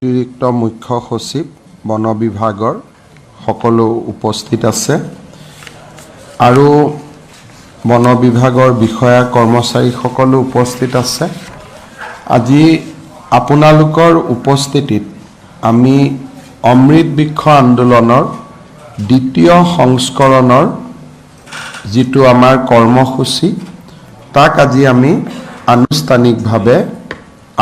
অতিৰিক্ত মুখ্য সচিব বন বিভাগৰ সকলো উপস্থিত আছে আৰু বন বিভাগৰ বিষয়া কৰ্মচাৰী সকলো উপস্থিত আছে। আজি আপোনালোকৰ উপস্থিতিত আমি অমৃত বৃক্ষ আন্দোলনৰ দ্বিতীয় সংস্কৰণৰ যিটো আমাৰ কৰ্মসূচী তাক আজি আমি আনুষ্ঠানিকভাৱে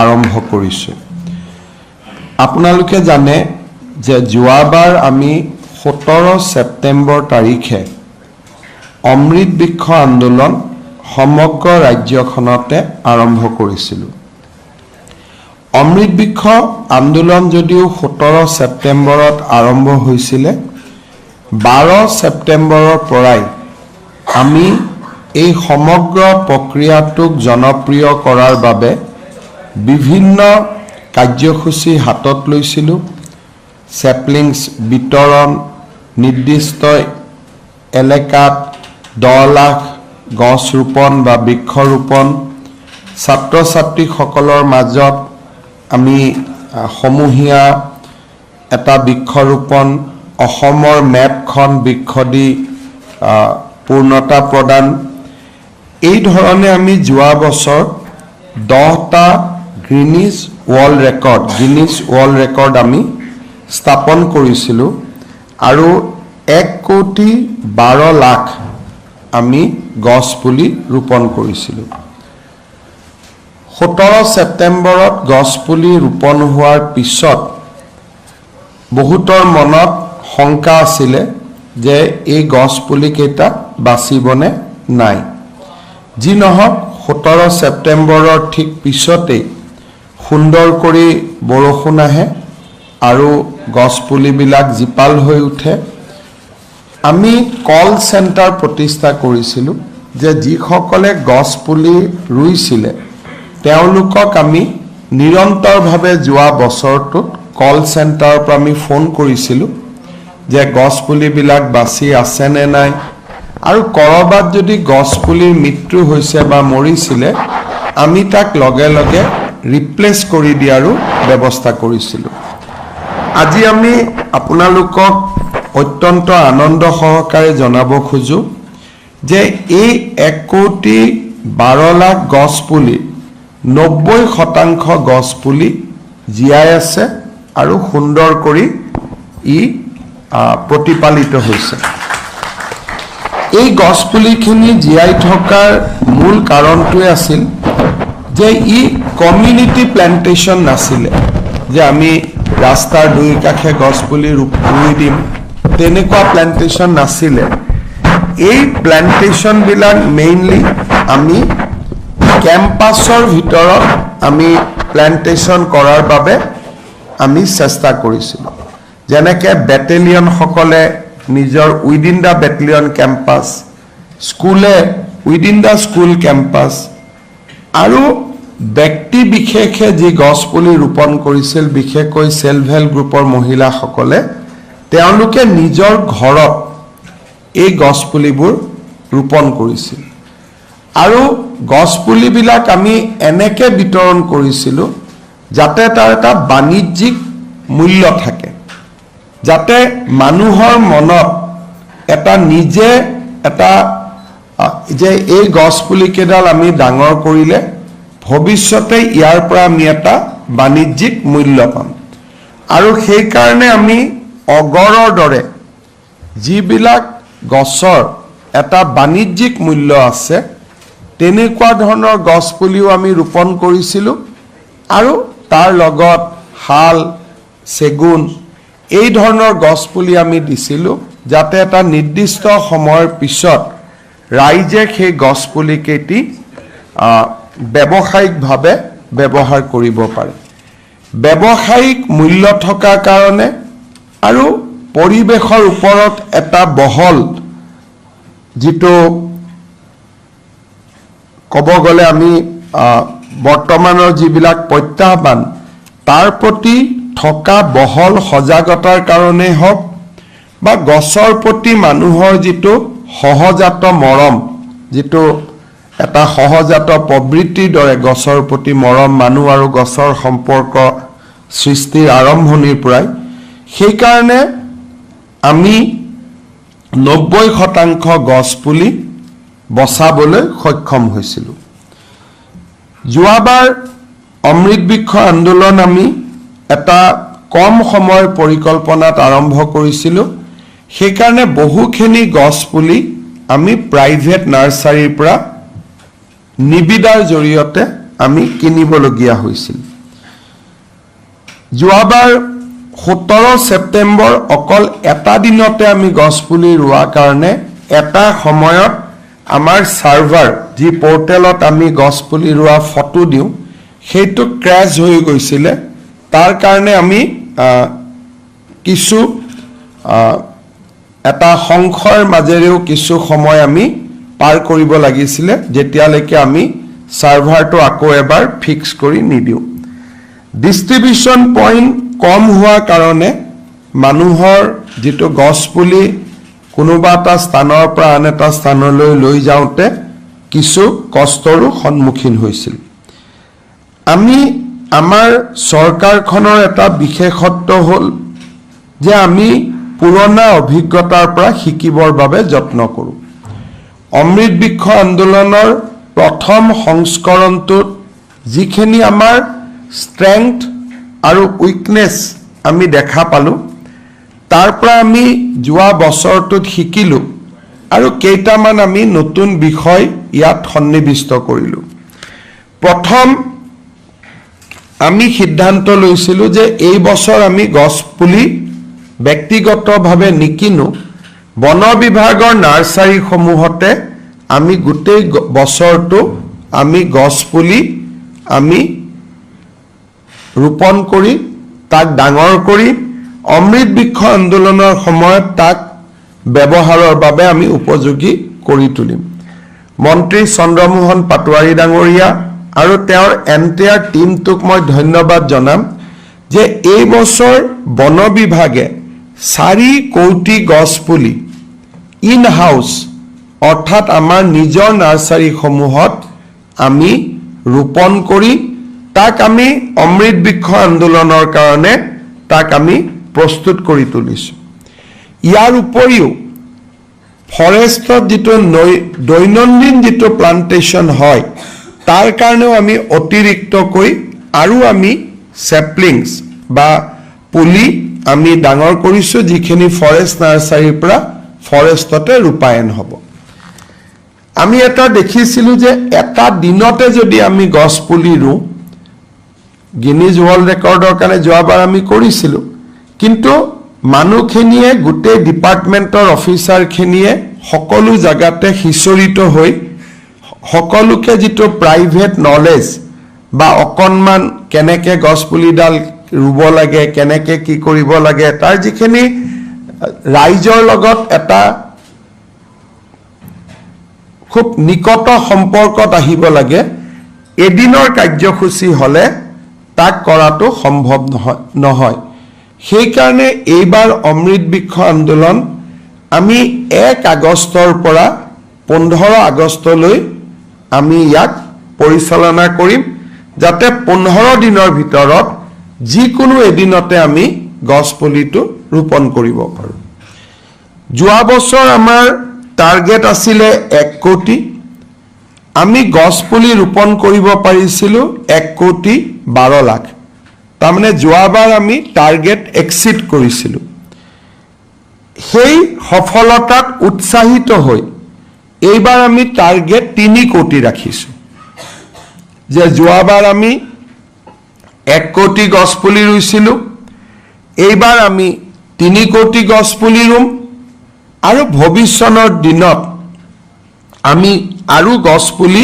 আৰম্ভ কৰিছোঁ। আপোনালোকে জানে যে যোৱাবাৰ আমি 17 ছেপ্টেম্বৰ তাৰিখে অমৃত বৃক্ষ আন্দোলন সমগ্ৰ ৰাজ্যখনতে আৰম্ভ কৰিছিলোঁ। অমৃত বৃক্ষ আন্দোলন যদিও 17 ছেপ্টেম্বৰত আৰম্ভ হৈছিলে, 12 ছেপ্টেম্বৰৰ পৰাই আমি এই সমগ্ৰ প্ৰক্ৰিয়াটোক জনপ্ৰিয় কৰাৰ বাবে বিভিন্ন কাৰ্যসূচী হাতত লৈছিলোঁ। চেপলিংছ বিতৰণ, নিৰ্দিষ্ট এলেকাত 10 লাখ গছ ৰোপণ বা বৃক্ষৰোপণ, ছাত্ৰ ছাত্ৰীসকলৰ মাজত আমি সমূহীয়া এটা বৃক্ষৰোপণ, অসমৰ মেপখন বৃক্ষ দি পূৰ্ণতা প্ৰদান, এই ধৰণে আমি যোৱা বছৰ 10টা গিনিজ ৱৰ্ল্ড ৰেকৰ্ড আমি স্থাপন কৰিছিলোঁ আৰু 1,12,00,000 আমি গছ পুলি ৰোপণ কৰিছিলোঁ। 17 ছেপ্টেম্বৰত গছ পুলি ৰোপণ হোৱাৰ পিছত বহুতৰ মনত শংকা আছিলে যে এই গছ পুলিকেইটা বাচিবনে নাই। যি নহওক 17 ছেপ্টেম্বৰৰ ঠিক পিছতেই সুন্দৰ কৰি বৰষুণ আহে আৰু গছপুলিবিলাক জীপাল হৈ উঠে। আমি কল চেণ্টাৰ প্ৰতিষ্ঠা কৰিছিলোঁ যে যিসকলে গছপুলি ৰুইছিলে তেওঁলোকক আমি নিৰন্তৰভাৱে যোৱা বছৰটোত কল চেণ্টাৰৰ পৰা আমি ফোন কৰিছিলোঁ যে গছপুলিবিলাক বাচি আছে নে নাই, আৰু ক'ৰবাত যদি গছপুলিৰ মৃত্যু হৈছে বা মৰিছিলে আমি তাক লগে লগে ৰিপ্লেচ কৰি দিয়াৰো ব্যৱস্থা কৰিছিলোঁ। আজি আমি আপোনালোকক অত্যন্ত আনন্দ সহকাৰে জনাব খোজোঁ যে এই 1,12,00,000 গছপুলি 90% গছপুলি জীয়াই আছে আৰু সুন্দৰ কৰি ই প্ৰতিপালিত হৈছে। এই গছপুলিখিনি জীয়াই থকাৰ মূল কাৰণটোৱে আছিল যে ই কমিউনিটি প্লেণ্টেশ্যন নাছিলে, যে আমি ৰাস্তাৰ দুই কাষে গছপুলি ৰুই দিম, তেনেকুৱা প্লেণ্টেশ্যন নাছিলে। এই প্লেণ্টেশ্যনবিলাক মেইনলি আমি কেম্পাছৰ ভিতৰত আমি প্লেণ্টেশ্যন কৰাৰ বাবে আমি চেষ্টা কৰিছিলোঁ। যেনেকৈ বেটেলিয়নসকলে নিজৰ উইদিন দ্য বেটেলিয়ন কেম্পাছ, স্কুলে উইদিন দ্য স্কুল কেম্পাছ, আৰু ব্যক্তি বিশেষে যি গছপুলি ৰোপণ কৰিছিল, বিশেষকৈ ছেল্ফ হেল্প গ্ৰুপৰ মহিলাসকলে তেওঁলোকে নিজৰ ঘৰত এই গছপুলিবোৰ ৰোপণ কৰিছিল। আৰু গছপুলিবিলাক আমি এনেকৈ বিতৰণ কৰিছিলোঁ যাতে তাৰ এটা বাণিজ্যিক মূল্য থাকে, যাতে মানুহৰ মনত এটা নিজে এটা যে এই গছপুলিকেইডাল আমি ডাঙৰ কৰিলে ভৱিষ্যতে ইয়াৰ পৰা আমি এটা বাণিজ্যিক মূল্য পাম। আৰু সেইকাৰণে আমি অগৰৰ দৰে যিবিলাক গছৰ এটা বাণিজ্যিক মূল্য আছে তেনেকুৱা ধৰণৰ গছপুলিও আমি ৰোপণ কৰিছিলোঁ। আৰু তাৰ লগত শাল, চেগুন এই ধৰণৰ গছপুলি আমি দিছিলোঁ যাতে এটা নিৰ্দিষ্ট সময়ৰ পিছত ৰাইজে সেই গছপুলিকেইটি ব্যৱসায়িকভাৱে ব্যৱহাৰ কৰিব পাৰে। ব্যৱসায়িক মূল্য থকাৰ কাৰণে আৰু পৰিৱেশৰ ওপৰত এটা বহল যিটো ক'ব গ'লে আমি বৰ্তমানৰ যিবিলাক প্ৰত্যাহ্বান তাৰ প্ৰতি থকা বহল সজাগতাৰ কাৰণেই হওক বা গছৰ প্ৰতি মানুহৰ যিটো সহজাত মৰম, যিটো এটা সহজাত প্ৰবৃত্তিৰ দৰে গছৰ প্ৰতি মৰম, মানুহ আৰু গছৰ সম্পৰ্ক সৃষ্টিৰ আৰম্ভণিৰ পৰাই সেইকাৰণে আমি 90% গছপুলি বচাবলৈ সক্ষম হৈছিলোঁ যোৱাবাৰ অমৃত বৃক্ষ আন্দোলন আমি এটা কম সময়ৰ পৰিকল্পনাত আৰম্ভ কৰিছিলোঁ সেইকাৰণে বহুখিনি গছপুলি আমি প্ৰাইভেট নাৰ্সাৰীৰ পৰা নিবিদাৰ জৰিয়তে আমি কিনিবলগীয়া হৈছিল যোৱাবাৰ 17 ছেপ্টেম্বৰ অকল এটা দিনতে আমি গছপুলি ৰোৱাৰ কাৰণে এটা সময়ত আমাৰ সাৰ্ভাৰ যি পোৰ্টেলত আমি গছপুলি ৰোৱা ফটো দিওঁ সেইটো ক্ৰ্যাশ হৈ গৈছিল তাৰ কাৰণে আমি কিছু এটা সংখ্যাৰ মাজেৰেও কিছু সময় আমি পাৰ কৰিব লাগিছিল যেতিয়ালৈকে আমি সাৰ্ভাৰটো আকৌ এবাৰ ফিক্স কৰি নিদিও ডিস্ট্ৰিবিউশন পইণ্ট কম হোৱাৰ কাৰণে মানুহৰ যেটো গছপুলি কোনোবা এটা স্থানৰ পৰা আন এটা স্থানলৈ লৈ যাওঁতে কিছু কষ্টৰো সন্মুখীন হৈছিল আমি আমাৰ চৰকাৰখনৰ এটা বিশেষত্ব হ'ল যে আমি পুৰণা অভিজ্ঞতাৰ পৰা শিকিবৰ বাবে যত্ন কৰোঁ অমৃত বৃক্ষ আন্দোলনৰ প্ৰথম সংস্কৰণটোত যিখিনি আমাৰ ষ্ট্ৰেংথ আৰু উইকনেছ আমি দেখা পালোঁ তাৰ পৰা আমি যোৱা বছৰটোত শিকিলোঁ আৰু কেইটামান আমি নতুন বিষয় ইয়াত সন্নিবিষ্ট কৰিলোঁ প্ৰথম আমি সিদ্ধান্ত লৈছিলোঁ যে এই বছৰ আমি গছপুলি ব্যক্তিগতভাৱে নিকিনো বন বিভাগৰ নাৰ্সাৰীসমূহতে আমি গোটেই বছৰটো আমি গছপুলি আমি ৰোপণ কৰি তাক ডাঙৰ কৰি অমৃত বৃক্ষ আন্দোলনৰ সময়ত তাক ব্যৱহাৰৰ বাবে আমি উপযোগী কৰি তুলিম মন্ত্ৰী চন্দ্ৰমোহন পাটোৱাৰী ডাঙৰীয়া আৰু তেওঁৰ এণ্টায়াৰ টিমটোক মই ধন্যবাদ জনাম যে এই বছৰ বন বিভাগে 4 কোটি গছপুলি ইন হাউস অৰ্থাৎ আমাৰ নিজৰ নাৰ্সাৰীসমূহত আমি ৰোপণ কৰি তাক আমি অমৃত বৃক্ষ আন্দোলনৰ কাৰণে তাক আমি প্ৰস্তুত কৰি তুলিছোঁ ইয়াৰ উপৰিও ফৰেষ্টত যেটো দৈনন্দিন যেটো প্লান্টেশন হয় তাৰ কাৰণেও আমি অতিৰিক্তকৈ আৰু আমি সেপলিংস বা পুলি আমি ডাঙৰ কৰিছোঁ যিখিনি ফৰেষ্ট নাৰ্সাৰীৰ পৰা ফৰেষ্টতে ৰূপায়ন হ'ব আমি এটা দেখিছিলোঁ যে এটা দিনতে যদি আমি গছ পুলি ৰুওঁ গিনিজ ওয়াৰ্ল্ড ৰেকৰ্ডৰ কাৰণে যোৱাবাৰ আমি কৰিছিলোঁ কিন্তু মানুহখিনিয়ে গোটেই ডিপাৰ্টমেন্টৰ অফিচাৰখিনিয়ে সকলো জায়গাতে হিচৰিত হৈ সকলোকে যেটো প্ৰাইভেট নলেজ বা অকনমান কেনেকে গছপুলিডাল ৰুব লাগে কেনেকে কি কৰিব লাগে তাৰ যিখিনি ৰাইজৰ লগত এটা খুব নিকট সম্পৰ্কত আহিব লাগে এদিনৰ কাৰ্যসূচী হলে তাক কৰাটো সম্ভৱ নহয় সেই কাৰণে এইবাৰ অমৃত বৃক্ষ আন্দোলন আমি 1 আগষ্টৰ পৰা 15 আগষ্টলৈ আমি ইয়াক পৰিচালনা কৰিম যাতে 15 দিনৰ ভিতৰত যিকোনো এদিনতে আমি গছপুলিটো ৰোপণ কৰিব পাৰোঁ যোৱা বছৰ আমাৰ টাৰ্গেট আছিলে 1 কোটি আমি গছপুলি ৰোপণ কৰিব পাৰিছিলো 1 কোটি 12 লাখ তাৰমানে যোৱাবাৰ আমি টাৰ্গেট এক্সিড কৰিছিলো সেই সফলতাত উৎসাহিত হৈ এইবাৰ আমি টাৰ্গেট 3 কোটি ৰাখিছো যে যোৱাবাৰ আমি 1 কোটি গছপুলি ৰুইছিলো এইবাৰ আমি 3 কোটি গছপুলি ৰুম আৰু ভৱিষ্যতৰ দিনত আমি আৰু গছপুলি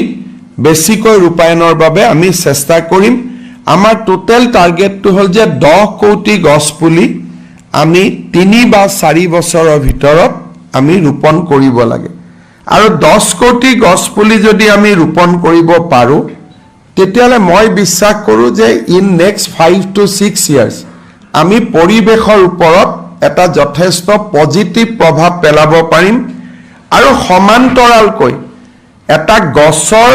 বেছিকৈ ৰূপায়নৰ বাবে আমি চেষ্টা কৰিম আমাৰ টোটাল টাৰ্গেটটো হল যে 10 কোটি গছপুলি আমি 3 বা 4 বছৰৰ ভিতৰত আমি ৰোপণ কৰিব লাগে আৰু 10 কোটি গছপুলি যদি আমি ৰোপণ কৰিব পাৰো তেতিয়ালে মই বিশ্বাস কৰো যে ইন নেক্সট 5 to 6 ইয়াৰ্স আমি পৰিবেশৰ ওপৰত এটা যথেষ্ট পজিটিভ প্ৰভাৱ পেলাব পাৰিম আৰু সমান্তৰালকৈ এটা গছৰ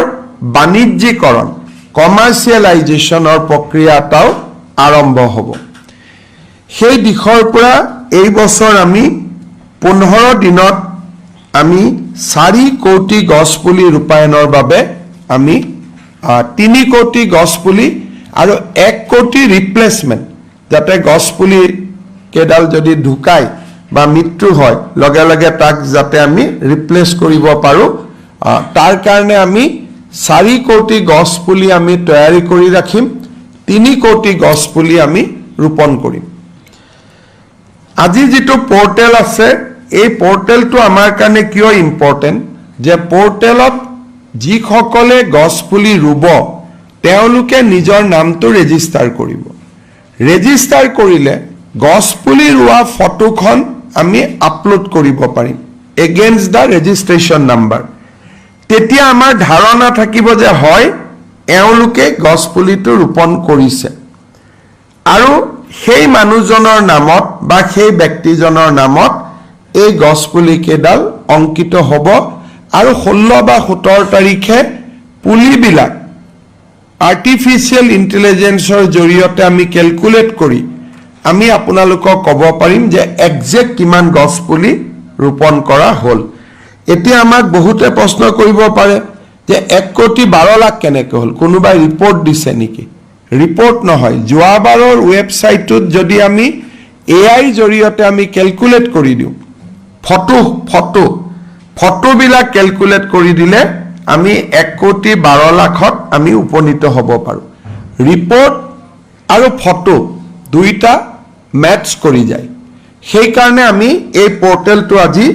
বাণিজ্যিকৰণ কমাৰ্শিয়ালাইজেশনৰ প্ৰক্ৰিয়া এটাও আৰম্ভ হ'ব সেই দিশৰ পৰা এই বছৰ আমি 15 দিনত আমি 4 কোটি গছপুলি ৰূপায়ণৰ বাবে আমি 3 কোটি গছপুলি আৰু 1 কোটি ৰিপ্লেসমেন্ট যাতে গছপুলি কেডাল যদি ঢুকায় বা মৃত্যু হয় লগে লগে তাক যাতে আমি ৰিপ্লেস কৰিব পাৰো তাৰ কাৰণে আমি 4 কোটি গছপুলি আমি তৈয়াৰী কৰি ৰাখিম 3 কোটি গছপুলি আমি ৰোপণ কৰিম আজি যেটো পোৰ্টেল আছে এই পোৰ্টেলটো আমাৰ কাৰণে কিয় ইম্পৰ্টেন্ট যে পোৰ্টেলত যিসকলে গছপুলি ৰুব তেওঁলোকে নিজৰ নামটো ৰেজিষ্টাৰ কৰিব ৰেজিষ্টাৰ কৰিলে গছপুলি ৰোৱা ফটোখন আমি আপলোড কৰিব পাৰিম এগেইনষ্ট দা ৰেজিষ্ট্ৰেচন নাম্বাৰ তেতিয়া আমাৰ ধাৰণা থাকিব যে হয় এওঁলোকে গছপুলিটো ৰোপণ কৰিছে আৰু সেই মানুহজনৰ নামত বা সেই ব্যক্তিজনৰ নামত এই গছপুলি কেডাল অংকিত হ'ব আৰু 16 বা 17 তাৰিখে পুলিবিলাক আৰ্টিফিশিয়াল ইন্টেলিজেন্সৰ জৰিয়তে আমি ক্যালকুলেট কৰি আমি আপোনালোকক ক'ব পাৰিম যে এক্সাক্ট কিমান গছপুলি ৰোপণ কৰা হ'ল এতিয়া আমাক বহুতে প্ৰশ্ন কৰিব পাৰে যে 1 কোটি 12 লাখ কেনেকৈ হ'ল কোনোবাই ৰিপৰ্ট দিছে নেকি ৰিপৰ্ট নহয় যোৱাবাৰৰ ৱেবছাইটত যদি আমি এআই জৰিয়তে আমি ক্যালকুলেট কৰি দিও ফটো বিলাক ক্যালকুলেট কৰি দিলে আমি 1 কোটি 12 লাখত আমি উপনীত হ'ব পাৰো ৰিপৰ্ট আৰু ফটো দুইটা ম্যাচ কৰি যায় সেই কাৰণে আমি এই পোৰ্টেলটো আজি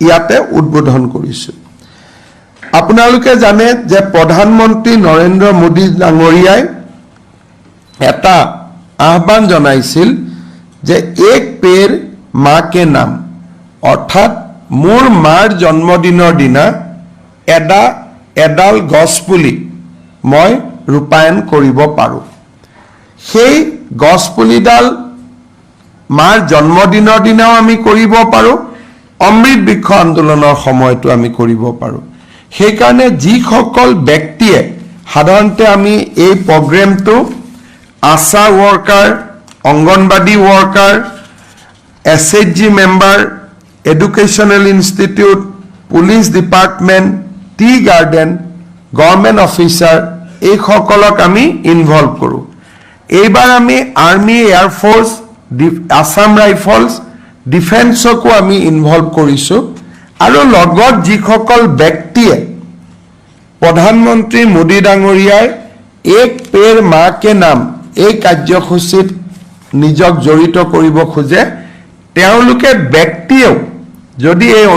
ইয়াতে উদ্বোধন কৰিছো আপোনালোকে জানে যে প্ৰধানমন্ত্ৰী নৰেন্দ্ৰ মোদী ডাঙৰীয়াই এটা আহ্বান জনাইছিল যে এক পেৰ মা কে নাম অৰ্থাৎ মোৰ মাৰ জন্মদিনৰ দিনা এডাল গছপুলি মই ৰূপায়ণ কৰিব পাৰো সেই গছপুলিডাল মাৰ জন্মদিনৰ দিনাও আমি কৰিব পাৰো অমৃত বৃক্ষ আন্দোলনৰ সময়তো আমি কৰিব পাৰো সেই কাৰণে যিসকল ব্যক্তিয়ে সাধাৰণতে আমি এই প্ৰগ্ৰামটো ASHA worker Anganwadi worker SHG member educational institute police department tea garden government officer এই সকলক আমি ইনভলভ কৰো এইবাৰ আমি army air force Assam rifles ডিফেন্সকো আমি ইনভলভ কৰিছো আৰু লগত যিসকল ব্যক্তিয়ে প্ৰধানমন্ত্ৰী মোদী ডাঙৰীয়াৰ এক পেৰ মা কে নাম এই কাৰ্যসূচীত নিজক জড়িত কৰিব খোজে তেওঁলোকে ব্যক্তিও যদি এই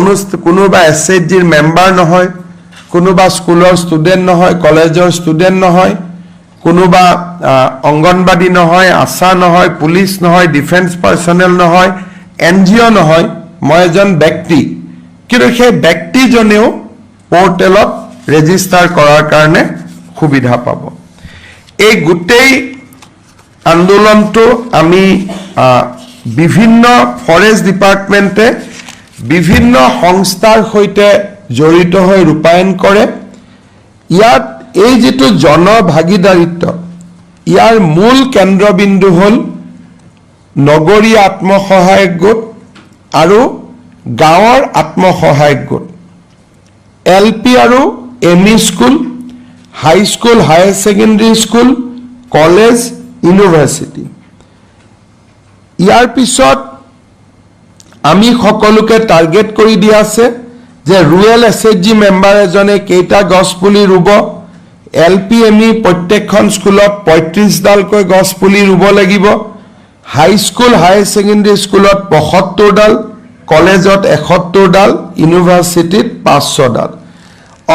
কোনোবা এসএইচজিৰ মেম্বাৰ নহয় কোনোবা স্কুলৰ ষ্টুডেন্ট নহয় কলেজৰ ষ্টুডেন্ট নহয় কোনোবা অঙ্গনবাড়ি নহয় আশা নহয় পুলিশ নহয় ডিফেন্স পাৰ্সনেল নহয় এনজিও নহয় মই এজন ব্যক্তি কিন্তু সেই ব্যক্তিজনেও পোৰ্টেলত ৰেজিষ্টাৰ কৰাৰ কাৰণে সুবিধা পাব এই গোটেই আন্দোলনটো আমি বিভিন্ন ফৰেষ্ট ডিপাৰ্টমেন্টে বিভিন্ন সংস্থাৰ সৈতে জড়িত হৈ ৰূপায়ণ কৰে ইয়াত এই যেটো জনভাগিদাৰিত্ব ইয়াৰ মূল কেন্দ্ৰবিন্দু হল নগৰীয় আত্মসহায়ক গোট আৰু গাঁৱৰ আত্মসহায়ক গোট এলপি আৰু ME school high school higher secondary school college university ইয়াৰ পিছত আমি সকলোকে টাৰ্গেট কৰি দিয়া আছে যে ৰুয়েল এসএইচজি মেম্বাৰ এজনে কেইটা গছপুলি ৰুব এলপিএমই প্ৰত্যেকখন স্কুলত 35 ডালকৈ গছপুলি ৰুব লাগিব হাই স্কুল হায়াৰ সেকেন্ডাৰী স্কুলত 75 ডাল কলেজত 71 ডাল ইউনিভাৰ্সিটিত 500 ডাল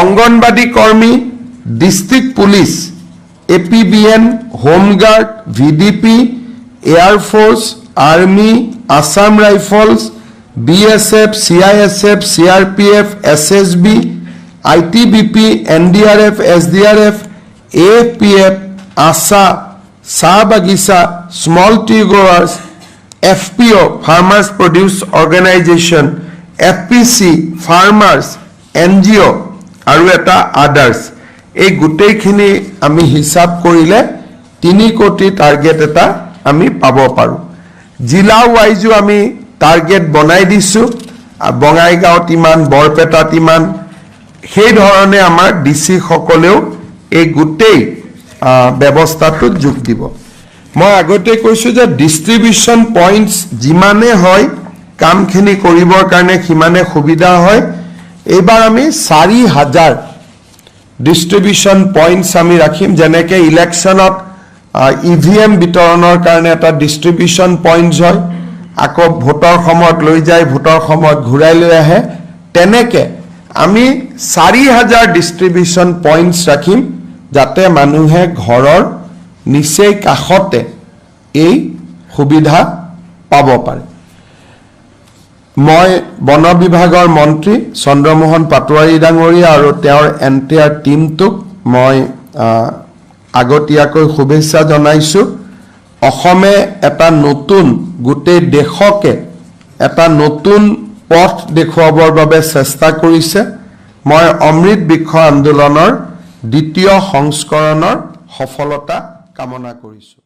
অঙ্গনবাড়ি কৰ্মী district police APBN home guard VDP air force army Assam rifles BSF CISF CRPF SSB ITBP NDRF SDRF AFPF ASHA চাহ বাগিচা small tea growers FPO farmers produce organisation FPC farmers NGO আৰু এটা আদাৰ্স এই গোটেইখিনি আমি হিসাব কৰিলে 3 কোটি টাৰ্গেট এটা আমি পাব পাৰোঁ জিলা ৱাইজো আমি টাৰ্গেট বনাই দিছোঁ বঙাইগাঁৱত ইমান বৰপেটাত ইমান সেই ধৰণে আমাৰ ডিসি সকলেও এই গোটেই ব্যৱস্থাটোত যোগ দিব মই আগতে কৈছোঁ যে ডিস্ট্ৰিবিউশন পইণ্টছ যিমানে হয় কামখিনি কৰিবৰ কাৰণে সিমানে সুবিধা হয় এইবাৰ আমি 4000 ডিস্ট্ৰিবিউশন পইণ্টছ আমি ৰাখিম যেনেকৈ ইলেকশ্যনত ইভিএম বিতৰণৰ কাৰণে এটা ডিস্ট্ৰিবিউশন পইণ্টছ হয় আকৌ ভোটৰ সময়ত লৈ যায় ভোটৰ সময়ত ঘূৰাই লৈ আহে তেনেকৈ আমি 4000 ডিস্ট্ৰিবিউশন পইণ্টছ ৰাখিম যাতে মানুহে ঘৰৰ নিচেই কাষতে এই সুবিধা পাব পাৰে মই বন বিভাগৰ মন্ত্ৰী চন্দ্ৰমোহন পাটোৱাৰী ডাঙৰীয়া আৰু তেওঁৰ এণ্টায়াৰ টিমটোক মই আগতীয়াকৈ শুভেচ্ছা জনাইছোঁ অসমে এটা নতুন গোটেই দেশকে এটা নতুন পথ দেখুৱাবৰ বাবে চেষ্টা কৰিছে মই অমৃত বৃক্ষ আন্দোলনৰ দ্বিতীয় সংস্কৰণৰ সফলতা কামনা কৰিছোঁ